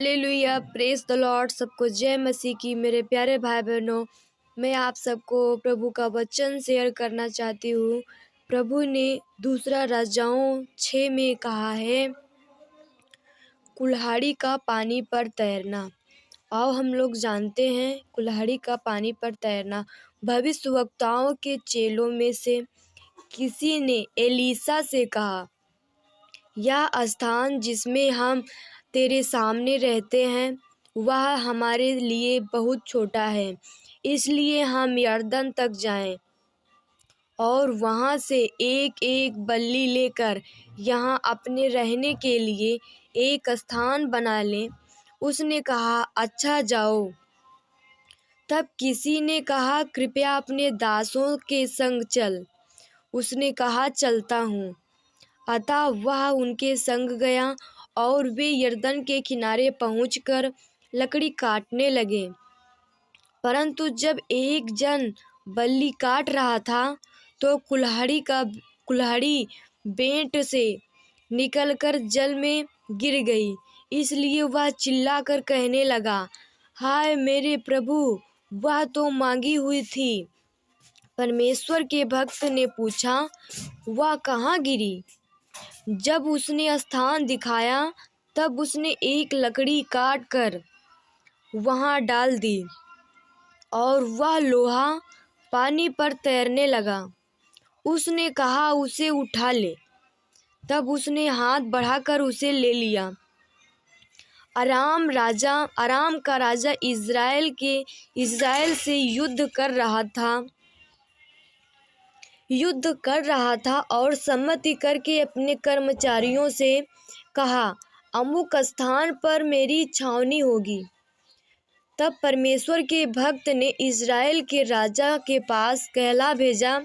Hallelujah, praise the Lord. सबको जय मसीह की। मेरे प्यारे भाई बहनों, मैं आप सबको प्रभु का वचन शेयर करना चाहती हूँ। प्रभु ने दूसरा राजाओं 6 में कहा है, कुल्हाड़ी का पानी पर तैरना। आओ हम लोग जानते हैं कुल्हाड़ी का पानी पर तैरना। भविष्यवक्ताओं के चेलों में से किसी ने एलीशा से कहा, यह स्थान जिसमें हम तेरे सामने रहते हैं वह हमारे लिए बहुत छोटा है, इसलिए हम यरदन तक जाएं और वहां से एक एक बल्ली लेकर यहाँ अपने रहने के लिए एक स्थान बना लें। उसने कहा, अच्छा जाओ। तब किसी ने कहा, कृपया अपने दासों के संग चल। उसने कहा, चलता हूँ। अतः वह उनके संग गया और वे यरदन के किनारे पहुंचकर लकड़ी काटने लगे। परंतु जब एक जन बल्ली काट रहा था तो कुल्हाड़ी बेंट से निकलकर जल में गिर गई। इसलिए वह चिल्लाकर कहने लगा, हाय मेरे प्रभु, वह तो मांगी हुई थी। परमेश्वर के भक्त ने पूछा, वह कहाँ गिरी? जब उसने स्थान दिखाया तब उसने एक लकड़ी काट कर वहां डाल दी और वह लोहा पानी पर तैरने लगा। उसने कहा, उसे उठा ले। तब उसने हाथ बढ़ाकर उसे ले लिया। अराम का राजा इज़राइल से युद्ध कर रहा था और सम्मति करके अपने कर्मचारियों से कहा, अमुक स्थान पर मेरी छावनी होगी। तब परमेश्वर के भक्त ने इज़राइल के राजा के पास कहला भेजा,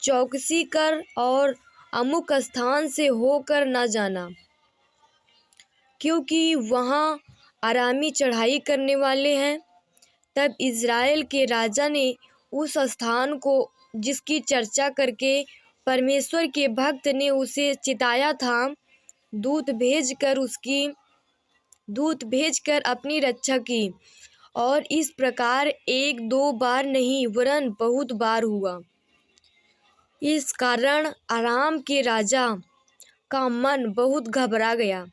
चौकसी कर और अमुक स्थान से होकर न जाना, क्योंकि वहाँ अरामी चढ़ाई करने वाले हैं। तब इज़राइल के राजा ने उस स्थान को, जिसकी चर्चा करके परमेश्वर के भक्त ने उसे चिताया था, दूत भेजकर अपनी रक्षा की। और इस प्रकार एक दो बार नहीं वरन बहुत बार हुआ। इस कारण अराम के राजा का मन बहुत घबरा गया।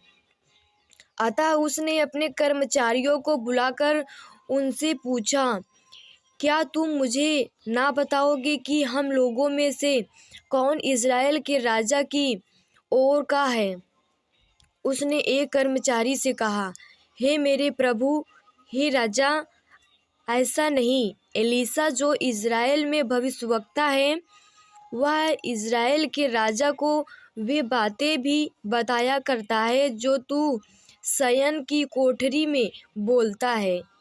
अतः उसने अपने कर्मचारियों को बुलाकर उनसे पूछा, क्या तुम मुझे ना बताओगे कि हम लोगों में से कौन इज़राइल के राजा की ओर का है? उसने एक कर्मचारी से कहा, हे मेरे प्रभु, हे राजा, ऐसा नहीं। एलीशा जो इज़राइल में भविष्यवक्ता है, वह इज़राइल के राजा को वे बातें भी बताया करता है जो तू शयन की कोठरी में बोलता है।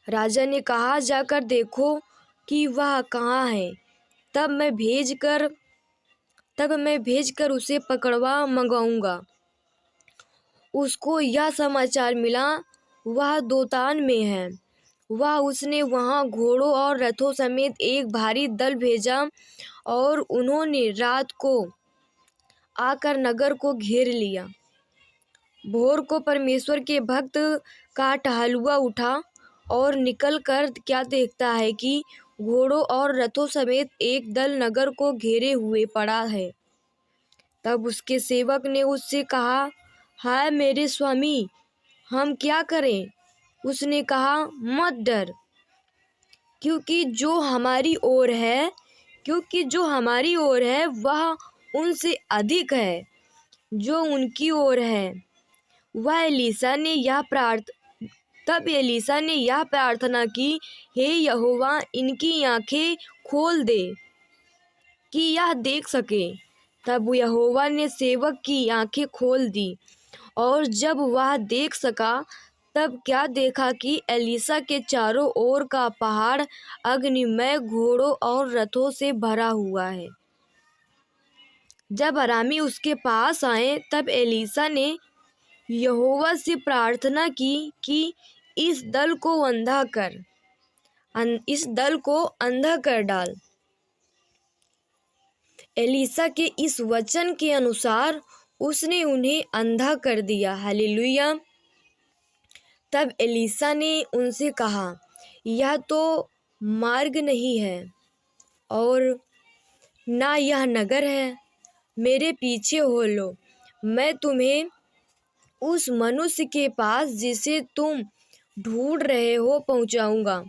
राजा ने कहा, जाकर देखो कि वह कहाँ है। तब मैं भेजकर उसे पकड़वा मंगाऊंगा। उसको यह समाचार मिला, वह दोतान में है। उसने वहां घोड़ों और रथों समेत एक भारी दल भेजा और उन्होंने रात को आकर नगर को घेर लिया। भोर को परमेश्वर के भक्त का टहलुआ उठा और निकलकर क्या देखता है कि घोड़ों और रथों समेत एक दल नगर को घेरे हुए पड़ा है। तब उसके सेवक ने उससे कहा, हाय मेरे स्वामी, हम क्या करें? उसने कहा, मत डर, क्योंकि जो हमारी ओर है वह उनसे अधिक है जो उनकी ओर है। तब एलीशा ने यह प्रार्थना की, हे यहोवा, इनकी आंखें खोल दे कि यह देख सके। तब यहोवा ने सेवक की आंखें खोल दी और जब वह देख सका तब क्या देखा कि एलीशा के चारों ओर का पहाड़ अग्निमय घोड़ों और रथों से भरा हुआ है। जब अरामी उसके पास आए तब एलीशा ने यहोवा से प्रार्थना की कि इस दल को अंधा कर डाल। एलीशा के इस वचन के अनुसार उसने उन्हें अंधा कर दिया। हालेलुया। तब एलीसा ने उनसे कहा, यह तो मार्ग नहीं है और ना यह नगर है। मेरे पीछे हो लो, मैं तुम्हें उस मनुष्य के पास जिसे तुम ढूंढ रहे हो पहुंचाऊंगा।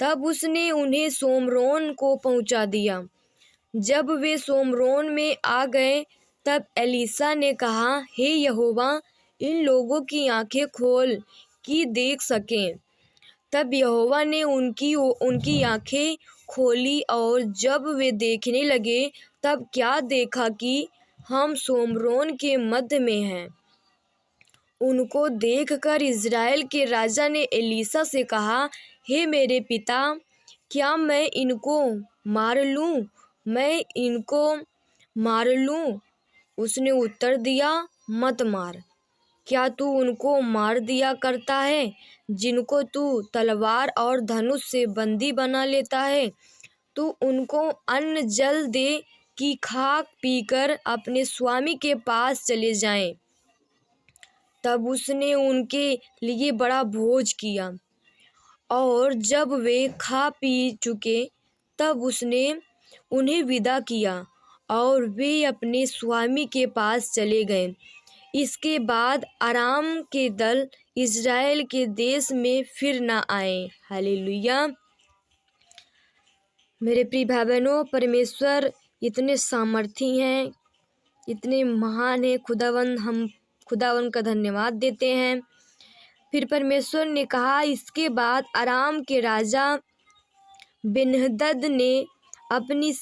तब उसने उन्हें सोमरोन को पहुंचा दिया। जब वे सोमरोन में आ गए, तब एलीसा ने कहा, हे यहोवा, इन लोगों की आंखें खोल कि देख सकें। तब यहोवा ने उनकी आंखें खोली, और जब वे देखने लगे, तब क्या देखा कि हम सोमरोन के मध्य में हैं। उनको देखकर इज़राइल के राजा ने एलीसा से कहा, हे मेरे पिता, क्या मैं इनको मार लूं? मैं इनको मार लूं? उसने उत्तर दिया, मत मार। क्या तू उनको मार दिया करता है जिनको तू तलवार और धनुष से बंदी बना लेता है? तू उनको अन्न जल दे कि खाक पीकर अपने स्वामी के पास चले जाएं। तब उसने उनके लिए बड़ा भोज किया, और जब वे खा पी चुके, तब उसने उन्हें विदा किया और वे अपने स्वामी के पास चले गए। इसके बाद अराम के दल इज़राइल के देश में फिर न आए। हालेलुया। मेरे प्रिय भाई बहनों, परमेश्वर इतने सामर्थी हैं, इतने महान हैं। हम खुदावन का धन्यवाद देते हैं। फिर परमेश्वर ने कहा, इसके बाद अराम के राजा बेन्हदद ने अपनी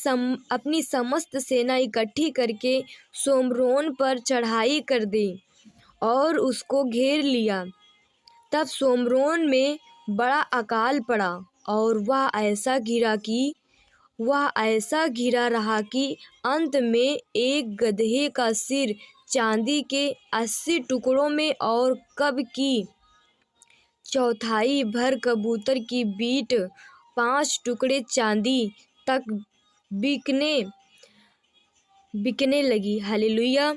समस्त सेना इकट्ठी करके सोमरोन पर चढ़ाई कर दी और उसको घेर लिया। तब सोमरोन में बड़ा अकाल पड़ा, और वह ऐसा घिरा रहा कि अंत में एक गदहे का सिर चांदी के 80 टुकड़ों में, और कब की चौथाई भर कबूतर की बीट 5 टुकड़े चांदी तक बिकने लगी। हालेलुया।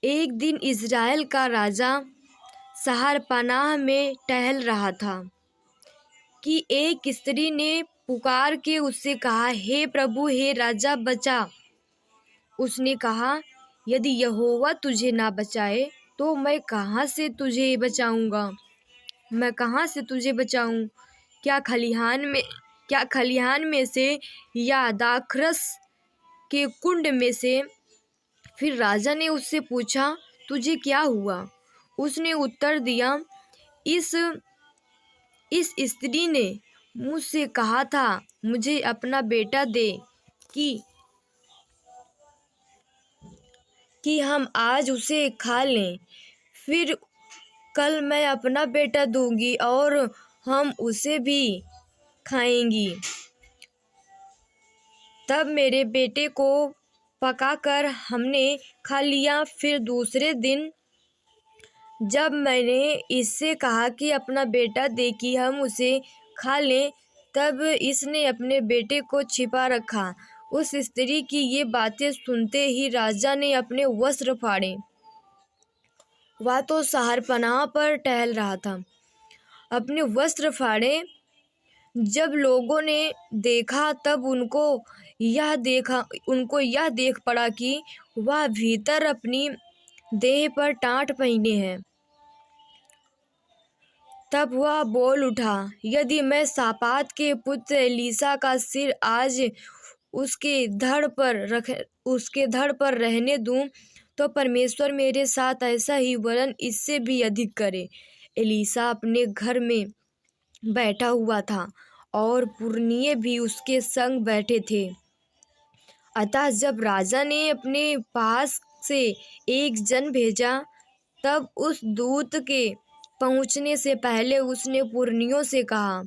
एक दिन इज़राइल का राजा शहरपनाह में टहल रहा था कि एक स्त्री ने पुकार के उससे कहा, हे प्रभु, हे राजा, बचा। उसने कहा, यदि यहोवा तुझे ना बचाए तो मैं कहाँ से तुझे बचाऊंगा? मैं कहाँ से तुझे बचाऊं? क्या खलिहान में से या दाखरस के कुंड में से? फिर राजा ने उससे पूछा, तुझे क्या हुआ? उसने उत्तर दिया, इस स्त्री ने मुझसे कहा था, मुझे अपना बेटा दे कि हम आज उसे खा लें, फिर कल मैं अपना बेटा दूंगी और हम उसे भी खाएंगी। तब मेरे बेटे को पकाकर हमने खा लिया। फिर दूसरे दिन जब मैंने इससे कहा कि अपना बेटा दे कि हम उसे खा लें, तब इसने अपने बेटे को छिपा रखा। उस स्त्री की ये बातें सुनते ही राजा ने अपने वस्त्र फाड़े। वह तो शहरपनाह पर टहल रहा था, अपने वस्त्र फाड़े। जब लोगों ने देखा, तब उनको यह देख पड़ा कि वह भीतर अपनी देह पर टाट पहने हैं। तब वह बोल उठा, यदि मैं शापात के पुत्र एलीसा का सिर आज उसके धड़ पर रहने दूं, तो परमेश्वर मेरे साथ ऐसा ही वरन इससे भी अधिक करे। एलीसा अपने घर में बैठा हुआ था और पुरनिये भी उसके संग बैठे थे। अतः जब राजा ने अपने पास से एक जन भेजा, तब उस दूत के पहुंचने से पहले उसने पुरनियों से कहा,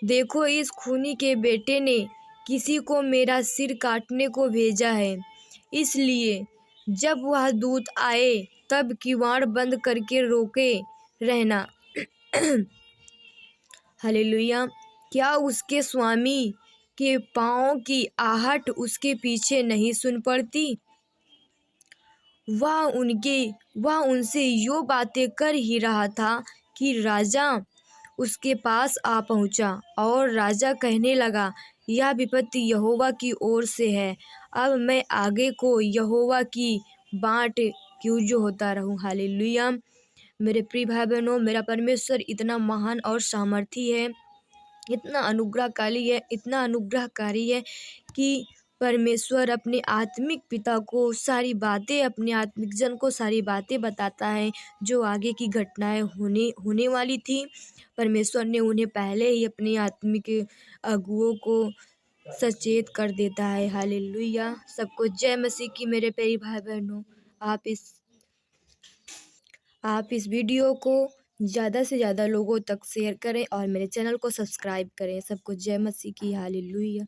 देखो, इस खूनी के बेटे ने किसी को मेरा सिर काटने को भेजा है। इसलिए जब वह दूत आए, तब किवाड़ बंद करके रोके रहना। हालेलुया। क्या उसके स्वामी के पाँव की आहट उसके पीछे नहीं सुन पड़ती? वह उनसे यो बातें कर ही रहा था कि राजा उसके पास आ पहुंचा और राजा कहने लगा, यह विपत्ति यहोवा की ओर से है, अब मैं आगे को यहोवा की बाट क्यों जो होता रहूं। हालेलुया। मेरे प्रिय भाई बहनों, मेरा परमेश्वर इतना महान और सामर्थी है, इतना अनुग्रहकारी है कि परमेश्वर अपने आत्मिक पिता को सारी बातें, अपने आत्मिक जन को सारी बातें बताता है जो आगे की घटनाएं होने वाली थी। परमेश्वर ने उन्हें पहले ही अपने आत्मिक अगुओं को सचेत कर देता है। हालेलुया। सबको जय मसीह की। मेरे प्यारे भाई बहनों, आप इस वीडियो को ज़्यादा से ज़्यादा लोगों तक शेयर करें और मेरे चैनल को सब्सक्राइब करें। सबको जय मसीह की। हालेलुया।